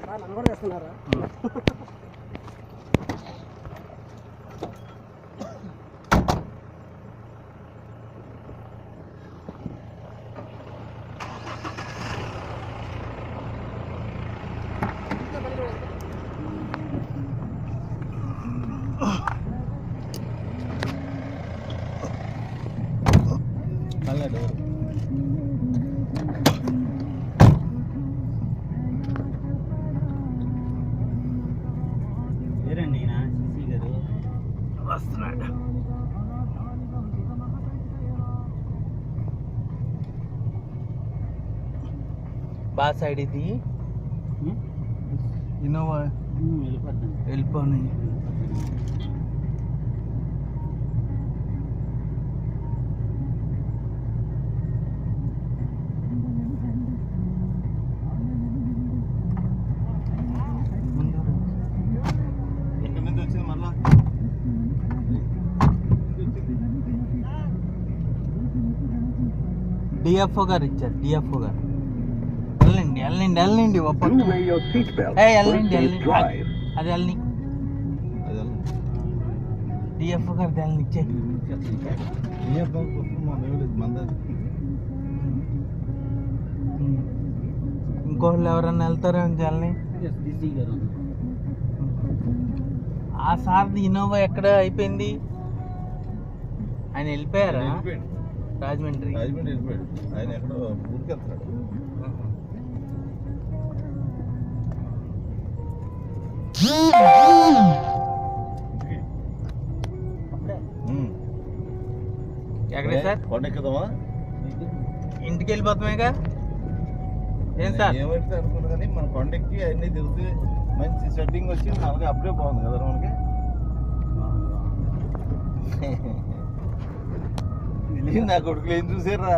నన్ను కూడా వేస్తున్నారా? వస్తున్నాడు. బాగా సైడ్ ఇది ఇన్నోవా వెళ్ళిపోయి డిఎఫ్ఓ గారు ఇచ్చారు. డిఎఫ్ఓ గారు వెళ్ళండి వెళ్ళండి వెళ్ళండి వెళ్ళండి అది వెళ్ళని డిఎఫ్ఓ గారు వెళ్ళని ఇచ్చే ఇంకోళ్ళు ఎవరన్నా వెళ్తారో వెళ్ళని. ఆ సార్ది ఇన్నోవా ఎక్కడ అయిపోయింది? ఆయన వెళ్ళిపోయారా? రాజమండ్రి వెళ్ళిపోయాడు. ఆయన ఎక్కడో ఊరికి వెళ్తున్నాడు. ఎక్కడే సార్? కొండెక్కుదామా? ఇంటికి వెళ్ళిపోతామేగా. ఏం సార్ ఏమైతే అనుకున్నా కానీ మన కొండెక్కి అన్నీ తిరిగితే మంచి సెట్టింగ్ వచ్చి మనకి అప్పుడే బాగుంది కదా మనకి. నా కొడుకులు ఏం చూసారా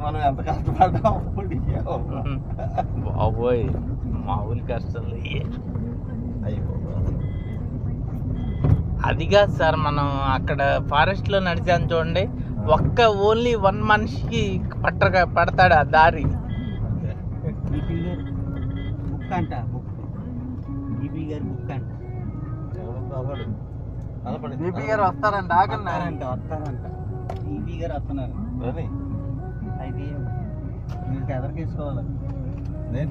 మనం ఎంత కష్టపడ్డాం. బాబోయ్ మామూలు కష్టాలు అది కాదు సార్. మనం అక్కడ ఫారెస్ట్ లో నడిచాం చూడండి, ఓన్లీ 1 మనిషికి పడతాడు ఆ దారి. బుక్ అంట బీపీ గారు వస్తారంట. ఆగన్నారంట వస్తారంట. బీపీ గారు వస్తున్నారు. అయితే మీకు ఎదరికేసుకోవాలి. నేను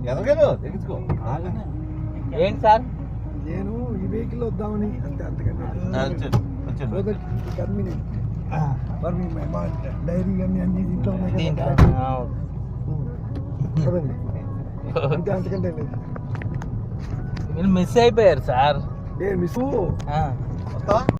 ఎదరికెళ్ళు తెగించుకో. ఏంటి సార్? నేను ఈ వెహికల్ వద్దామని అంతే, అంతకంటే డైరీ కానీ అన్ని దీంట్లో ఉన్నాయి కదండి. అంతే, అంతకంటే లేదు. మీరు మిస్ అయిపోయారు సార్. మిస్